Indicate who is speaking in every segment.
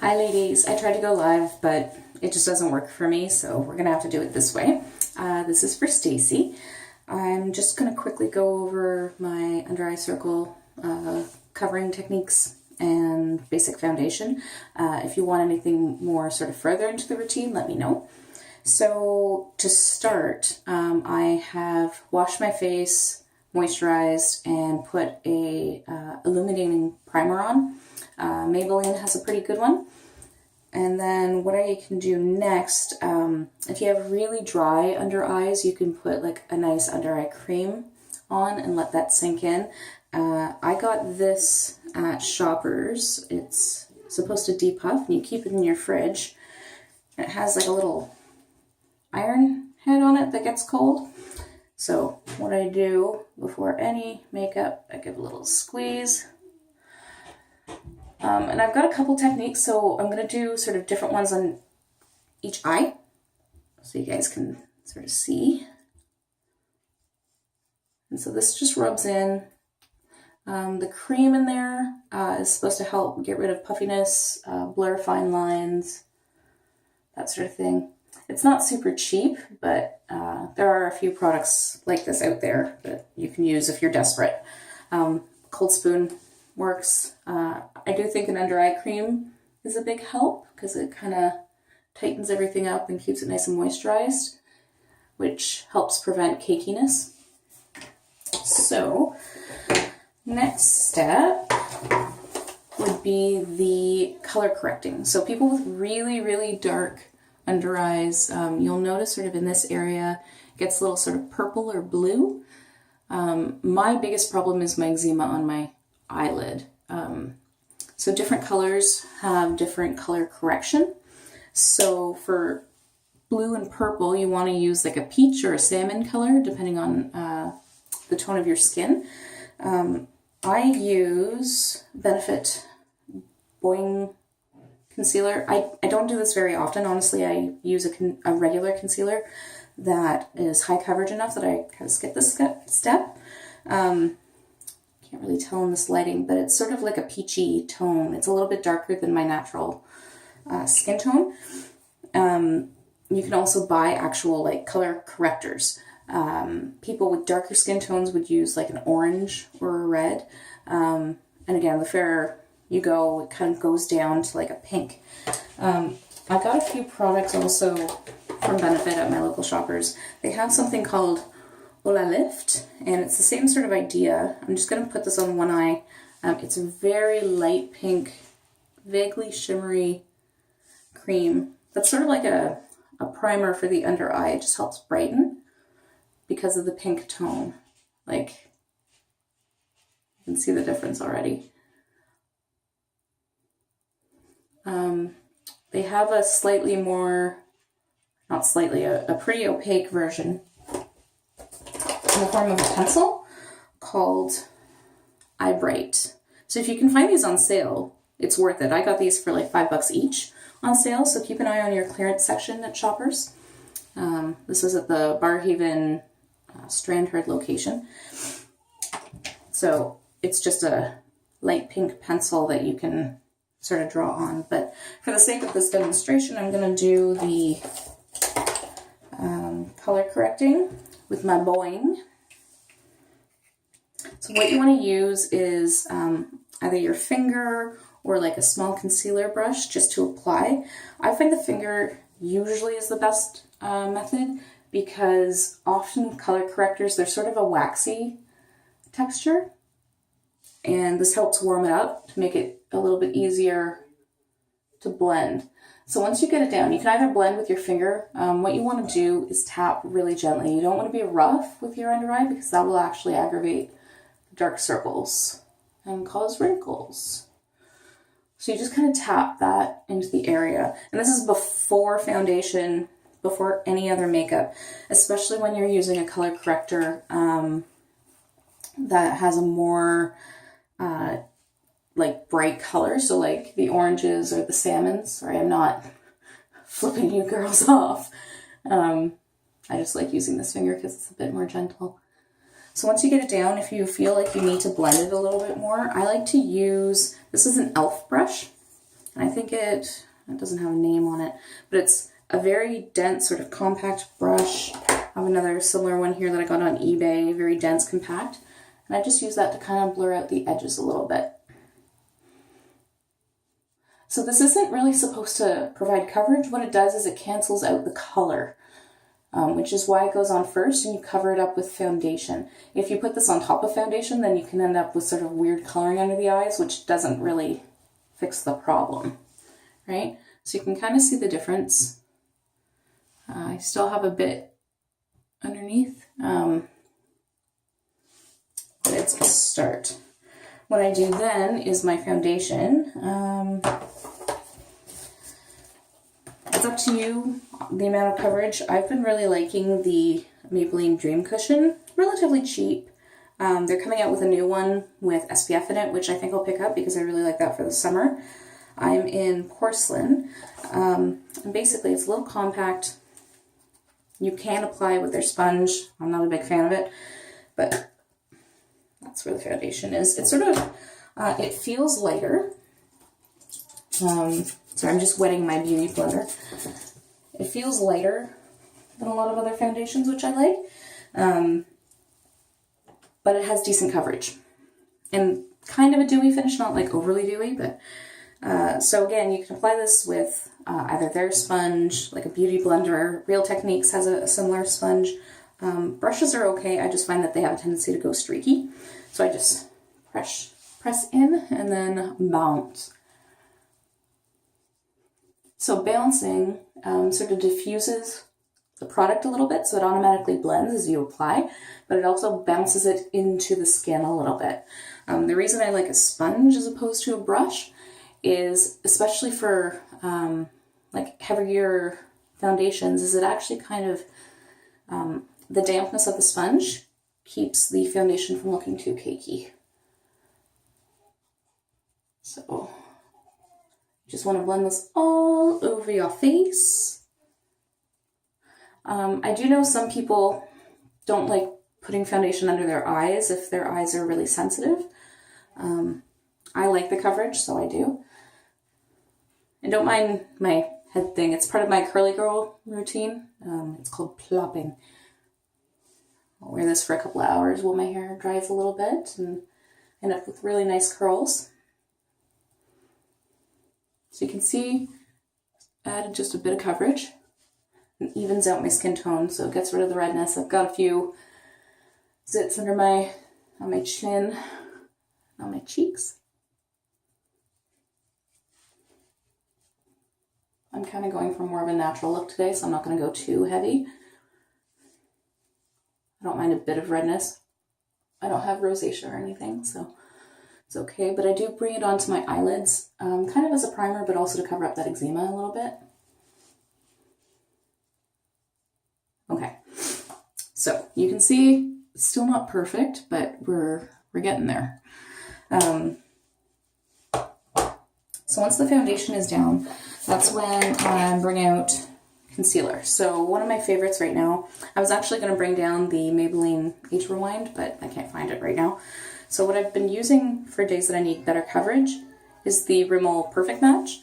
Speaker 1: Hi ladies, I tried to go live, but it just doesn't work for me, so we're gonna have to do it this way. This is for Stacy. I'm just gonna quickly go over my under eye circle covering techniques and basic foundation. If you want anything more sort of further into the routine, let me know. So to start, I have washed my face, moisturized, and put a illuminating primer on. Maybelline has a pretty good one. And then what I can do next, if you have really dry under eyes, you can put like a nice under eye cream on and let that sink in. I got this at Shoppers. It's supposed to depuff, and you keep it in your fridge. It has like a little iron head on it that gets cold. So what I do before any makeup, I give a little squeeze. And I've got a couple techniques, so I'm going to do sort of different ones on each eye, so you guys can sort of see. And so this just rubs in. The cream in there is supposed to help get rid of puffiness, blur fine lines, that sort of thing. It's not super cheap, but there are a few products like this out there that you can use if you're desperate. Cold Spoon works. I do think an under eye cream is a big help because it kind of tightens everything up and keeps it nice and moisturized, which helps prevent cakiness. So next step would be the color correcting. So people with really, really dark under eyes, you'll notice sort of in this area, it gets a little sort of purple or blue. My biggest problem is my eczema on my eyelid. So different colors have different color correction. So for blue and purple, you want to use like a peach or a salmon color, depending on the tone of your skin. I use Benefit Boing concealer. I don't do this very often. Honestly, I use a regular concealer that is high coverage enough that I kind of skip this step. Can't really tell in this lighting, but it's sort of like a peachy tone. It's a little bit darker than my natural skin tone. You can also buy actual like color correctors. People with darker skin tones would use like an orange or a red. And again, the fairer you go, it kind of goes down to like a pink. I got a few products also from Benefit at my local Shoppers. They have something called Ola Lift, and it's the same sort of idea. I'm just going to put this on one eye. It's a very light pink, vaguely shimmery cream. That's sort of like a primer for the under eye. It just helps brighten because of the pink tone. Like, you can see the difference already. They have a slightly more, not slightly, a pretty opaque version in the form of a pencil called Eye Bright. So if you can find these on sale, it's worth it. I got these for like $5 each on sale, so keep an eye on your clearance section at Shoppers. This was at the Barrhaven Strandherd location. So it's just a light pink pencil that you can sort of draw on. But for the sake of this demonstration, I'm going to do the color correcting with my Boing. So what you want to use is either your finger or like a small concealer brush just to apply. I find the finger usually is the best method because often color correctors, they're sort of a waxy texture, and this helps warm it up to make it a little bit easier to blend. So once you get it down, you can either blend with your finger. What you want to do is tap really gently. You don't want to be rough with your under eye because that will actually aggravate dark circles and cause wrinkles. So you just kind of tap that into the area. And this is before foundation, before any other makeup, especially when you're using a color corrector that has a more like bright color. So like the oranges or the salmons. Sorry, I'm not flipping you girls off. I just like using this finger because it's a bit more gentle. So once you get it down, if you feel like you need to blend it a little bit more, I like to use, this is an e.l.f. brush. And I think it doesn't have a name on it, but it's a very dense sort of compact brush. I have another similar one here that I got on eBay, very dense, compact. And I just use that to kind of blur out the edges a little bit. So this isn't really supposed to provide coverage. What it does is it cancels out the color, which is why it goes on first and you cover it up with foundation. If you put this on top of foundation, then you can end up with sort of weird coloring under the eyes, which doesn't really fix the problem, right? So you can kind of see the difference. I still have a bit underneath, but it's a start. What I do then is my foundation. It's up to you, the amount of coverage. I've been really liking the Maybelline Dream Cushion, relatively cheap. They're coming out with a new one with SPF in it, which I think I'll pick up because I really like that for the summer. I'm in Porcelain, and basically it's a little compact. You can apply with their sponge. I'm not a big fan of it, but that's where the foundation is. It's sort of, it feels lighter. So I'm just wetting my beauty blender. It feels lighter than a lot of other foundations, which I like. But it has decent coverage. And kind of a dewy finish, not like overly dewy, but so again, you can apply this with either their sponge, like a beauty blender. Real Techniques has a similar sponge. Brushes are okay. I just find that they have a tendency to go streaky. So I just press in and then bounce. So bouncing sort of diffuses the product a little bit, so it automatically blends as you apply, but it also bounces it into the skin a little bit. The reason I like a sponge as opposed to a brush is, especially for like heavier foundations, is it actually kind of, the dampness of the sponge keeps the foundation from looking too cakey. So you just want to blend this all over your face. I do know some people don't like putting foundation under their eyes if their eyes are really sensitive. I like the coverage, so I do. And don't mind my head thing. It's part of my curly girl routine. It's called plopping. I'll wear this for a couple of hours while my hair dries a little bit and end up with really nice curls. So you can see I added just a bit of coverage. It evens out my skin tone, so it gets rid of the redness. I've got a few zits under on my chin, on my cheeks. I'm kind of going for more of a natural look today, so I'm not going to go too heavy. I don't mind a bit of redness. I don't have rosacea or anything, so it's okay. But I do bring it onto my eyelids, kind of as a primer, but also to cover up that eczema a little bit. Okay, so you can see it's still not perfect, but we're getting there. So once the foundation is down, that's when I bring out concealer. So one of my favorites right now, I was actually going to bring down the Maybelline Age Rewind, but I can't find it right now. So what I've been using for days that I need better coverage is the Rimmel Perfect Match.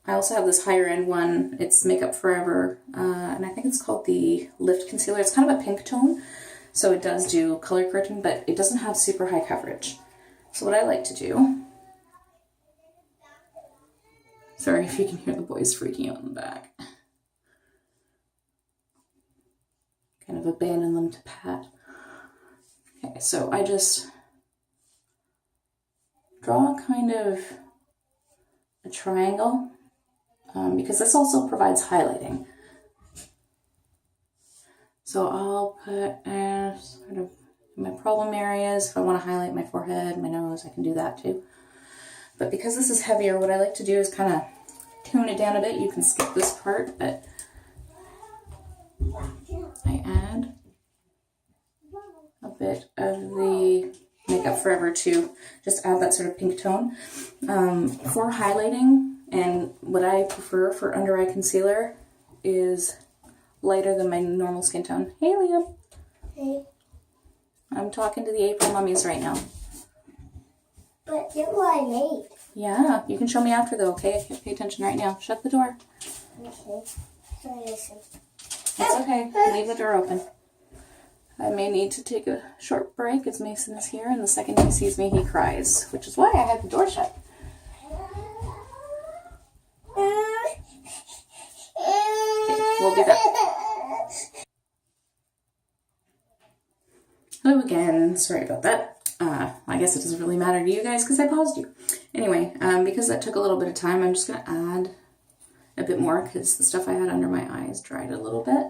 Speaker 1: I also have this higher end one. It's Makeup Forever, and I think it's called the Lift Concealer. It's kind of a pink tone, so it does do color correcting, but it doesn't have super high coverage. So what I like to do, sorry if you can hear the boys freaking out in the back. Kind of abandon them to pat. Okay, so I just draw kind of a triangle, because this also provides highlighting. So I'll put sort of my problem areas. If I want to highlight my forehead, my nose, I can do that too. But because this is heavier, what I like to do is kind of tone it down a bit. You can skip this part, but I add a bit of the Makeup Forever to just add that sort of pink tone. For highlighting, and what I prefer for under eye concealer is lighter than my normal skin tone. Hey, Liam.
Speaker 2: Hey.
Speaker 1: I'm talking to the April mummies right now.
Speaker 2: But you're my mate.
Speaker 1: Yeah, you can show me after though, okay? Pay attention right now. Shut the door.
Speaker 2: Okay. So listen.
Speaker 1: It's okay. Leave the door open. I may need to take a short break as Mason is here, and the second he sees me, he cries, which is why I had the door shut. Okay, we'll be back. Hello again. Sorry about that. I guess it doesn't really matter to you guys because I paused you. Anyway, because that took a little bit of time, I'm just going to add a bit more because the stuff I had under my eyes dried a little bit.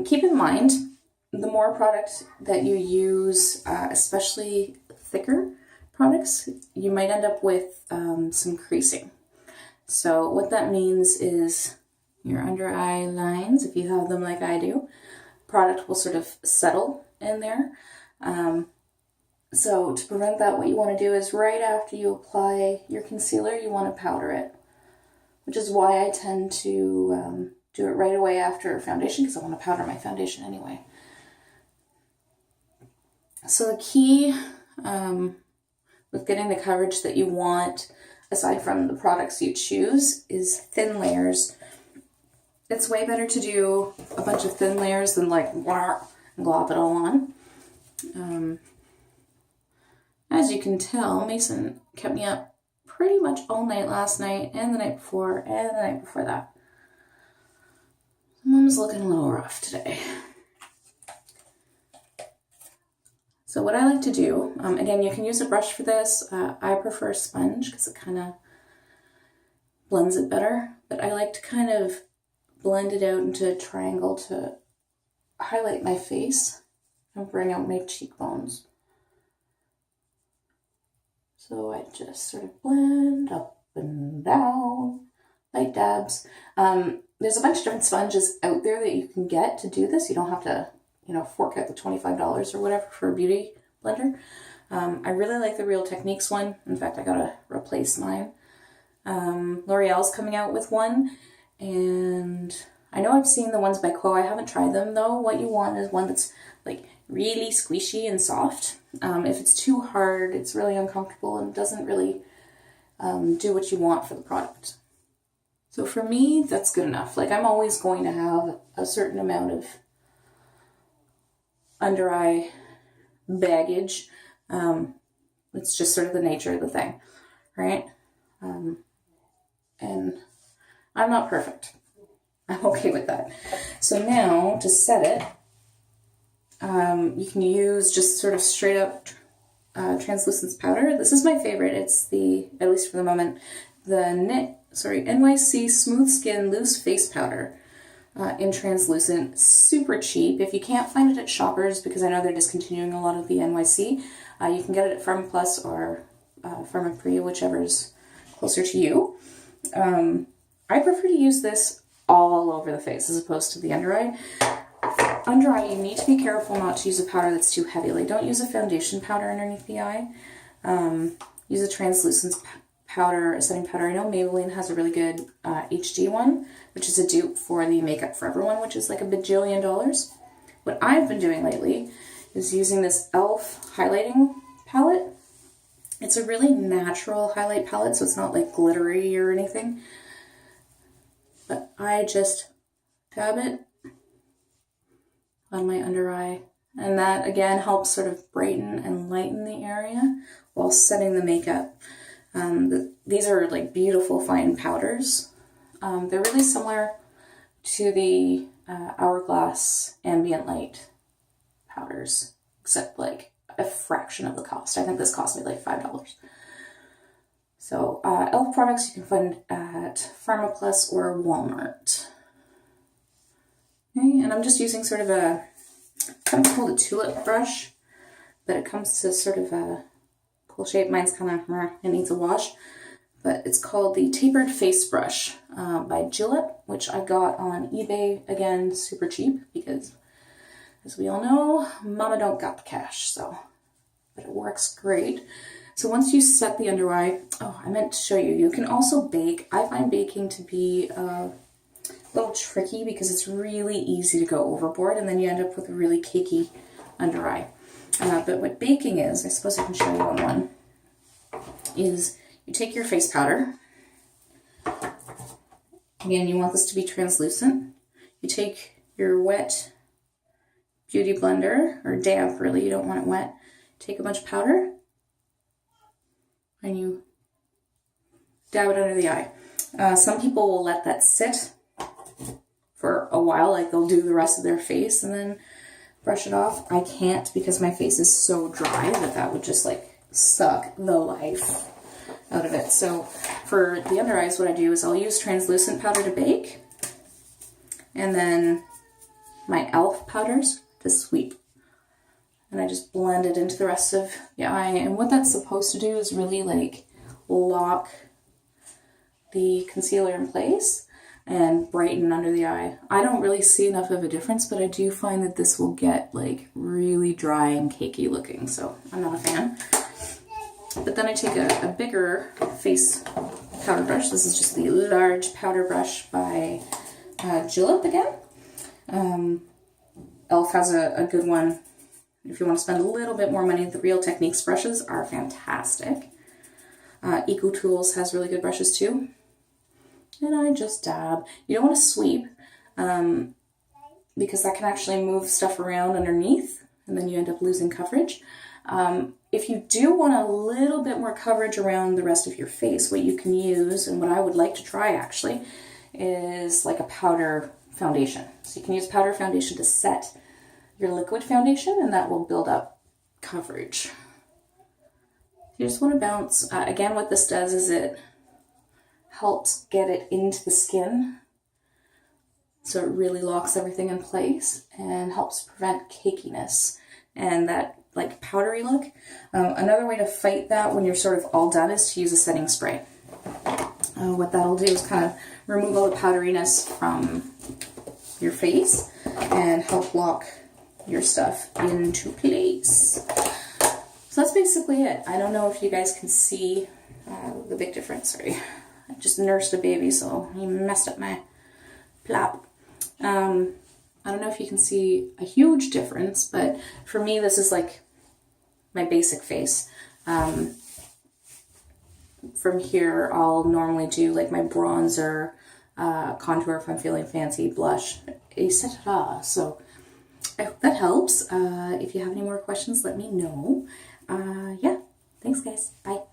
Speaker 1: Keep in mind, the more product that you use, especially thicker products, you might end up with some creasing. So what that means is your under eye lines, if you have them like I do, product will sort of settle in there. So to prevent that, what you want to do is right after you apply your concealer, you want to powder it, which is why I tend to do it right away after foundation because I want to powder my foundation anyway. So the key with getting the coverage that you want, aside from the products you choose, is thin layers. It's way better to do a bunch of thin layers than like glop it all on. As you can tell, Mason kept me up pretty much all night last night and the night before and the night before that. Mom's looking a little rough today. So what I like to do, again, you can use a brush for this. I prefer a sponge because it kind of blends it better. But I like to kind of blend it out into a triangle to highlight my face and bring out my cheekbones. So I just sort of blend up and down, light dabs. There's a bunch of different sponges out there that you can get to do this. You don't have to, fork out the $25 or whatever for a beauty blender. I really like the Real Techniques one. In fact, I gotta replace mine. L'Oreal's coming out with one, and I know I've seen the ones by Quo. I haven't tried them though. What you want is one that's like really squishy and soft. If it's too hard, it's really uncomfortable and doesn't really do what you want for the product. So for me, that's good enough. Like, I'm always going to have a certain amount of under eye baggage. It's just sort of the nature of the thing, right? And I'm not perfect. I'm okay with that. So now to set it, you can use just sort of straight up translucence powder. This is my favorite. It's the, at least for the moment, the NYC Smooth Skin Loose Face Powder in translucent. Super cheap. If you can't find it at Shoppers, because I know they're discontinuing a lot of the NYC, you can get it at Pharmaplus or Pharmaprix, whichever's closer to you. I prefer to use this all over the face as opposed to the under eye. Under eye, you need to be careful not to use a powder that's too heavy. Like, don't use a foundation powder underneath the eye. Use a translucent powder, a setting powder. I know Maybelline has a really good HD one, which is a dupe for the Makeup Forever one, which is like $1 bajillion. What I've been doing lately is using this e.l.f. highlighting palette. It's a really natural highlight palette, so it's not like glittery or anything. But I just dab it on my under eye, and that again helps sort of brighten and lighten the area while setting the makeup. These are like beautiful fine powders. They're really similar to the Hourglass Ambient Light powders, except like a fraction of the cost. I think this cost me like $5. So e.l.f. products you can find at Pharmaplus or Walmart. Okay, and I'm just using sort of a, kind of called a tulip brush, but it comes to sort of a cool shape. Mine's kind of, it needs a wash, but it's called the Tapered Face Brush by Gillette, which I got on eBay, again, super cheap, because as we all know, mama don't got the cash, so, but it works great. So once you set the under eye, oh, I meant to show you, you can also bake. I find baking to be a little tricky because it's really easy to go overboard and then you end up with a really cakey under eye. But what baking is, I suppose I can show you on one. is you take your face powder. Again, you want this to be translucent. You take your wet beauty blender, or damp really, you don't want it wet. Take a bunch of powder and you dab it under the eye. Some people will let that sit for a while, like they'll do the rest of their face and then brush it off. I can't because my face is so dry that would just like suck the life out of it. So for the under eyes, what I do is I'll use translucent powder to bake, and then my e.l.f. powders to sweep. And I just blend it into the rest of the eye. And what that's supposed to do is really like lock the concealer in place and brighten under the eye. I don't really see enough of a difference, but I do find that this will get like really dry and cakey looking, so I'm not a fan. But then I take a bigger face powder brush. This is just the large powder brush by Julep again. e.l.f. has a good one. If you want to spend a little bit more money, the Real Techniques brushes are fantastic. EcoTools has really good brushes too. And I just dab. You don't want to sweep because that can actually move stuff around underneath and then you end up losing coverage. If you do want a little bit more coverage around the rest of your face, what you can use, and what I would like to try actually, is like a powder foundation. So you can use powder foundation to set your liquid foundation, and that will build up coverage. You just want to bounce. Again, what this does is it helps get it into the skin, so it really locks everything in place and helps prevent cakiness and that like powdery look. Another way to fight that when you're sort of all done is to use a setting spray. What that'll do is kind of remove all the powderiness from your face and help lock your stuff into place. So that's basically it. I don't know if you guys can see the big difference. Sorry, I just nursed a baby, so he messed up my plop. I don't know if you can see a huge difference, but for me, this is like my basic face. From here, I'll normally do like my bronzer, contour if I'm feeling fancy, blush, etc. So I hope that helps. If you have any more questions, let me know. Yeah, thanks guys. Bye.